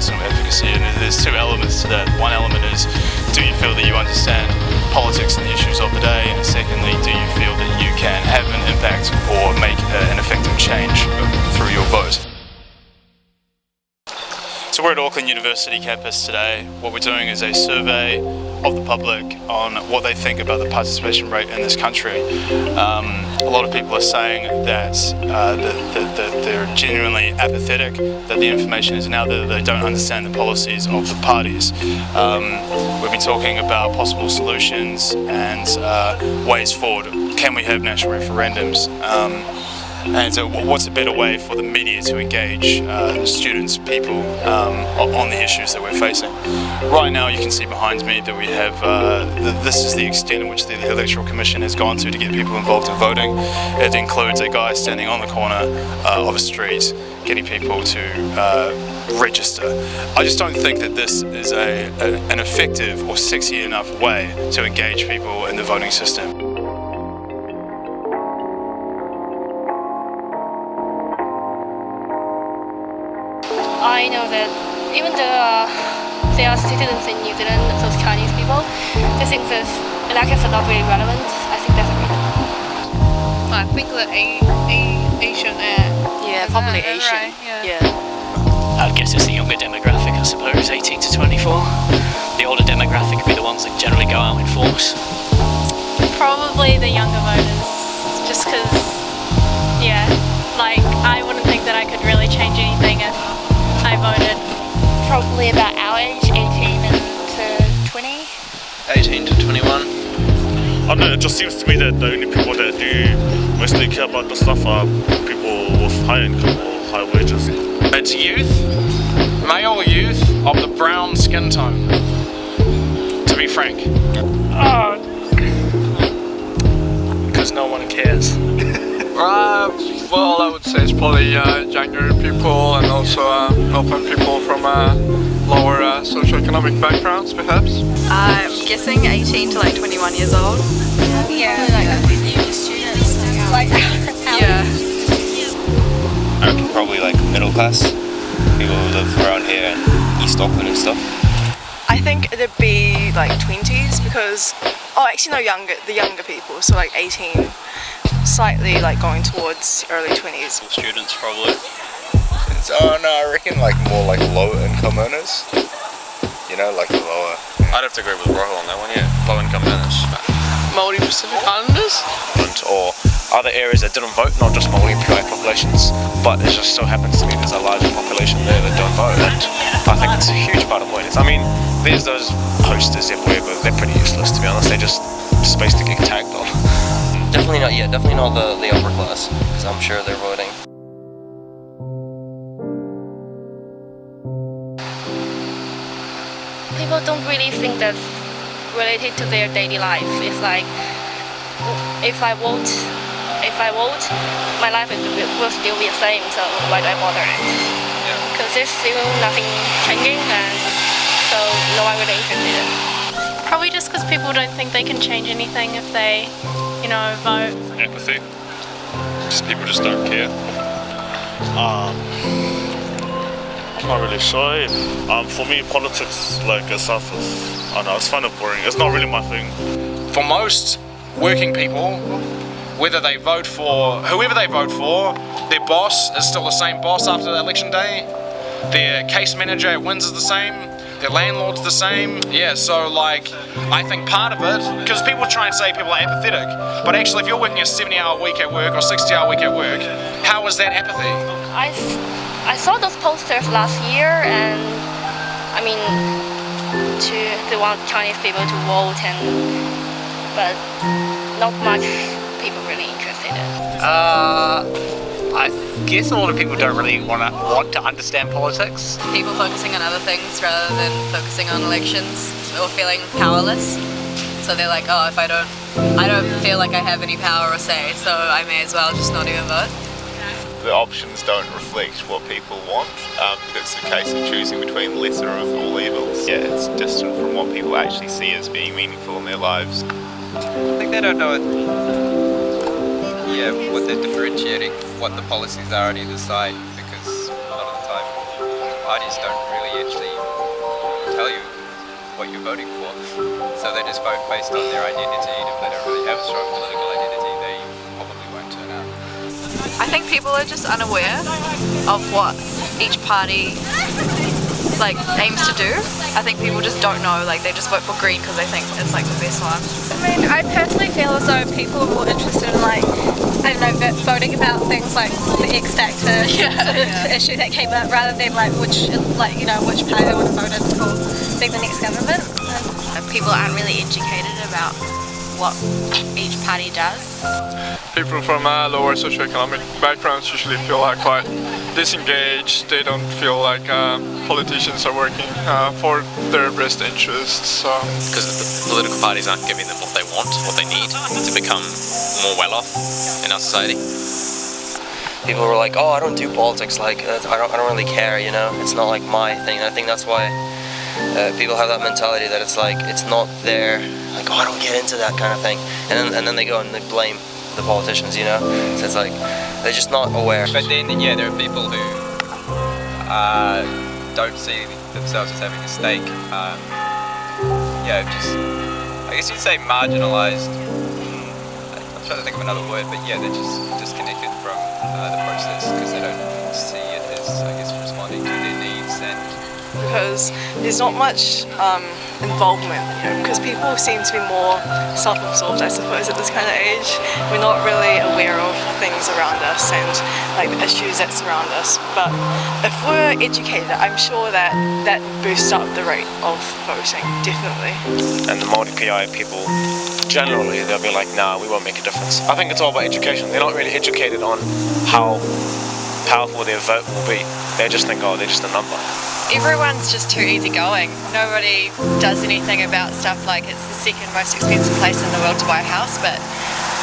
personal advocacy, and there's two elements to that. One element is, do you feel that you understand politics and the issues of the day, and secondly, do you feel that you can have an impact or make an effective change through your vote? So we're at Auckland University campus today. What we're doing is a survey of the public on what they think about the participation rate in this country. A lot of people are saying that they're genuinely apathetic, that the information is now there, that they don't understand the policies of the parties. We've been talking about possible solutions and ways forward. Can we have national referendums? And so what's a better way for the media to engage students, people, on the issues that we're facing? Right now you can see behind me that we have, this is the extent in which the Electoral Commission has gone to get people involved in voting. It includes a guy standing on the corner of a street getting people to register. I just don't think that this is an effective or sexy enough way to engage people in the voting system. I know that even though they are citizens in New Zealand, those Chinese people, they think that elections are not really relevant. I think that's a reason. I think that Asian probably Asian. Right? Yeah. I'd guess it's the younger demographic, I suppose, 18 to 24. The older demographic would be the ones that generally go out in force. Probably the younger voters, just because, I wouldn't think that I could really change anything if I voted. Probably about our age, 18 to 20. 18 to 21. I don't know, it just seems to me that the only people that do mostly care about the stuff are people with high income or high wages. It's youth, male youth of the brown skin tone, to be frank. Because no one cares. Well, I would say it's probably younger people and also often people from lower socioeconomic backgrounds, perhaps. I'm guessing 18 to 21 years old. Yeah, like uni students. Yeah. I reckon probably middle class, people who live around here in East Auckland and stuff. I think it'd be 20s because, the younger people, so 18. Slightly going towards early 20s. Students probably. I reckon more low income earners. The lower. I'd have to agree with Rohel on that one, low income earners. Māori Pacific Islanders? Or other areas that didn't vote, not just Māori populations, but it just so happens to be there's a larger population there that don't vote, and I think it's a huge part of what it is. I mean, there's those posters everywhere, but they're pretty useless to be honest, they're just space to get tagged on. Definitely not the upper class, because I'm sure they're voting. People don't really think that's related to their daily life. It's if I vote, my life will still be the same, so why do I bother it? Because there's still nothing changing, and so no one really interested in it. Probably just because people don't think they can change anything if they, vote. Apathy. People just don't care. I'm not really sure. For me, politics itself is, it's kind of boring. It's not really my thing. For most working people, whether they vote for whoever they vote for, their boss is still the same boss after the election day. Their case manager at Wins is the same. Their landlord's the same. So I think part of it, because people try and say people are apathetic, but actually if you're working a 70-hour week at work or 60-hour week at work, how is that apathy? I saw those posters last year, and they want Chinese people to vote, but not much people really interested in. I guess a lot of people don't really want to understand politics. People focusing on other things rather than focusing on elections or feeling powerless. So they're like, if I don't feel like I have any power or say, so I may as well just not even vote. The options don't reflect what people want. It's a case of choosing between the lesser of all evils. It's distant from what people actually see as being meaningful in their lives. I think they don't know what they're differentiating, what the policies are on either side, because a lot of the time parties don't really actually tell you what you're voting for. So they just vote based on their identity, and if they don't really have a strong political identity, they probably won't turn out. I think people are just unaware of what each party aims to do. I think people just don't know, they just vote for green because they think it's the best one. I mean, I personally feel as though people are more interested in I don't know, voting about things like the X Factor issue that came up rather than which party they want to vote in for being the next government. People aren't really educated about what each party does. People from lower socioeconomic backgrounds usually feel quite disengaged. They don't feel like politicians are working for their best interests. Because the political parties aren't giving them what they want, what they need to become more well off in our society. People were like, oh, I don't do politics, I don't really care, it's not my thing. And I think that's why people have that mentality that it's it's not their, oh, I don't get into that kind of thing. And then they go and they blame the politicians, so it's they're just not aware. But then, there are people who don't see themselves as having a stake. I guess you'd say marginalised. I'm trying to think of another word, but they're just disconnected from the process because they don't see it as, responding to their needs. Because there's not much involvement, because people seem to be more self-absorbed, I suppose, at this kind of age. We're not really aware of things around us and the issues that surround us. But if we're educated, I'm sure that boosts up the rate of voting, definitely. And the Māori PI people, generally, they'll be like, nah, we won't make a difference. I think it's all about education. They're not really educated on how powerful their vote will be. They just think, oh, they're just a number. Everyone's just too easygoing. Nobody does anything about stuff it's the second most expensive place in the world to buy a house, but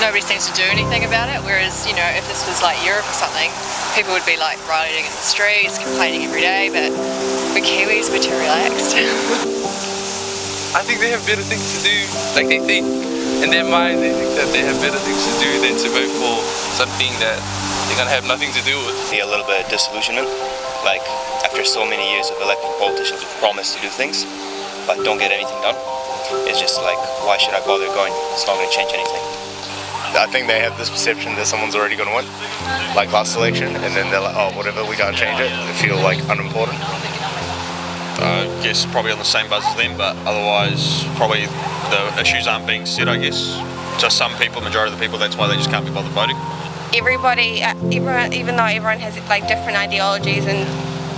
nobody seems to do anything about it. Whereas, if this was Europe or something, people would be rioting in the streets, complaining every day, but for Kiwis, we're too relaxed. I think they have better things to do. They think, in their mind, they think that they have better things to do than to vote for something that they're going to have nothing to do with. See a little bit of disillusionment, after so many years of electing politicians who promise to do things, but don't get anything done. It's just why should I bother going? It's not going to change anything. I think they have this perception that someone's already going to win, last election, and then they're like, oh, whatever, we can't change it. They feel unimportant. I guess probably on the same buzz as them, but otherwise probably the issues aren't being said, I guess. To some people, majority of the people, that's why they just can't be bothered voting. Everyone, even though everyone has different ideologies and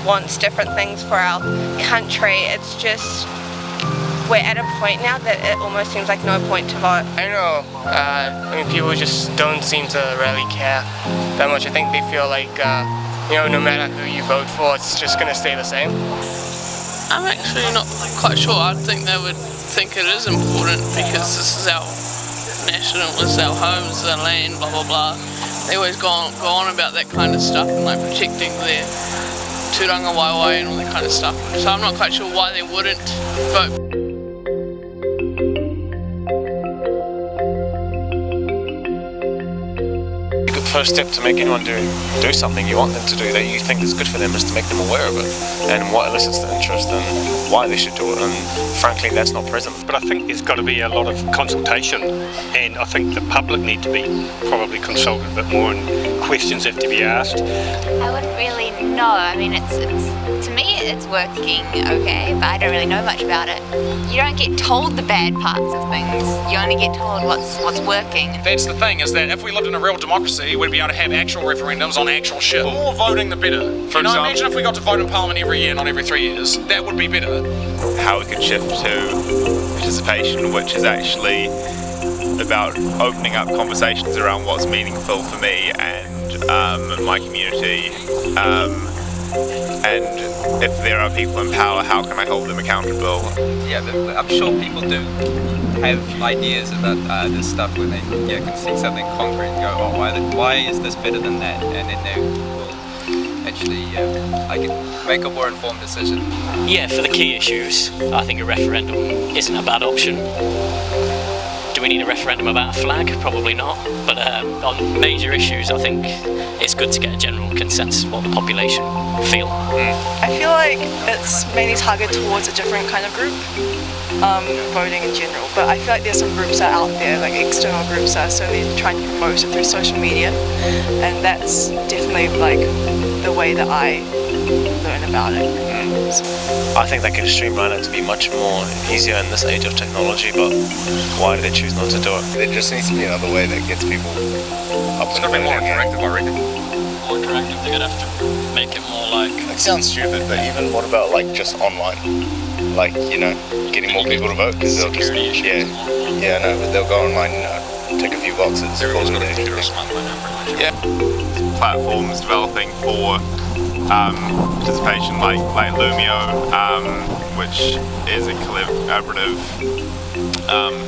wants different things for our country, it's just we're at a point now that it almost seems like no point to vote. I don't know. People just don't seem to really care that much. I think they feel no matter who you vote for, it's just going to stay the same. I'm actually not quite sure. I think they would think it is important because this is our national, this is our home, this is our land, blah blah blah. They always go on about that kind of stuff and protecting their tūranga waiwai and all that kind of stuff. So I'm not quite sure why they wouldn't vote. The first step to make anyone do something you want them to do that you think is good for them is to make them aware of it and what elicits their interest and why they should do it, and frankly that's not present. But I think there's got to be a lot of consultation, and I think the public need to be probably consulted a bit more and questions have to be asked. I wouldn't really know. I mean, it's to me it's working okay, but I don't really know much about it. You don't get told the bad parts of things. You only get told what's working. That's the thing, is that if we lived in a real democracy, we'd be able to have actual referendums on actual shit. The more voting, the better. Imagine if we got to vote in Parliament every year, not every 3 years. That would be better. How we could shift to participation, which is actually about opening up conversations around what's meaningful for me and my community. And if there are people in power, how can I hold them accountable? Yeah, but I'm sure people do have ideas about this stuff when they can see something concrete and go, oh, why is this better than that? And then they will actually make a more informed decision. Yeah, for the key issues, I think a referendum isn't a bad option. Do we need a referendum about a flag? Probably not. But on major issues, I think it's good to get a general consensus of what the population feel. I feel like it's mainly targeted towards a different kind of group, voting in general. But I feel like there's some groups that are out there, like external groups that are certainly trying to promote it through social media, and that's definitely like the way that I learn about it. I think they can streamline it to be much more easier in this age of technology, but why do they choose not to do it? There just needs to be another way that gets people up It's going to be more interactive, I reckon. More interactive, they're going to have to make it more like... It sounds stupid, but even what about like just online? Like, you know, getting more people to vote, because they'll just, yeah, no, but they'll go online, you know, tick a few boxes. Everyone's got a computer or smartphone now, pretty much. Yeah. Platforms developing for participation like Lumio, which is a collaborative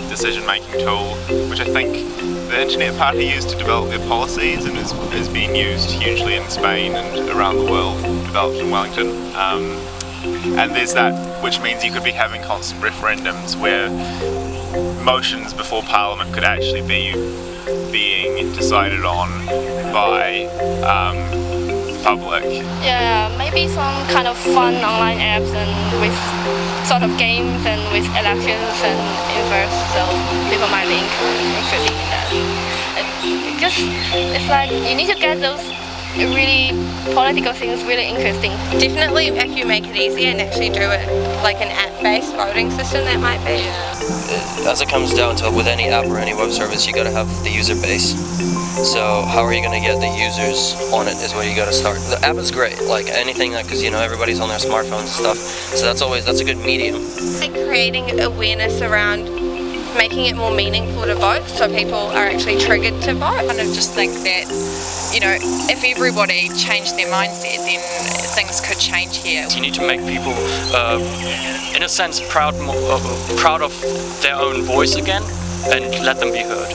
decision-making tool, which I think the Internet Party used to develop their policies and is being used hugely in Spain and around the world, developed in Wellington. And there's that, which means you could be having constant referendums where motions before Parliament could actually be being decided on by public. Yeah, maybe some kind of fun online apps and with sort of games and with elections and inverse, so people might be interested in that. It's like you need to get those really political things really interesting. Definitely, if you make it easier and actually do it like an app-based voting system, that might be. As it comes down to it, with any app or any web service, you got to have the user base. So how are you going to get the users on it is where you got to start. The app is great, like anything that, because you know everybody's on their smartphones and stuff. So that's a good medium. Like creating awareness around making it more meaningful to vote, so people are actually triggered to vote. I kind of just think that, you know, if everybody changed their mindset, then things could change here. You need to make people, in a sense, proud of their own voice again, and let them be heard.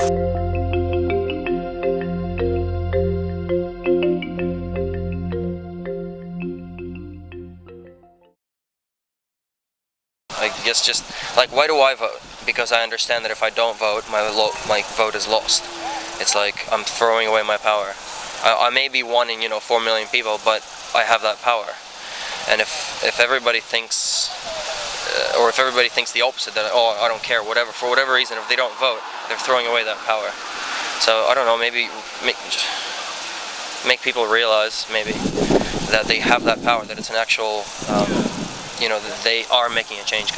I guess just like, why do I vote? Because I understand that if I don't vote, my vote is lost. It's like I'm throwing away my power. I may be one in 4 million people, but I have that power. And if everybody thinks, or if everybody thinks the opposite, that I don't care, whatever, for whatever reason, if they don't vote, they're throwing away that power. So I don't know, maybe make people realize maybe that they have that power, that it's an actual, that they are making a change.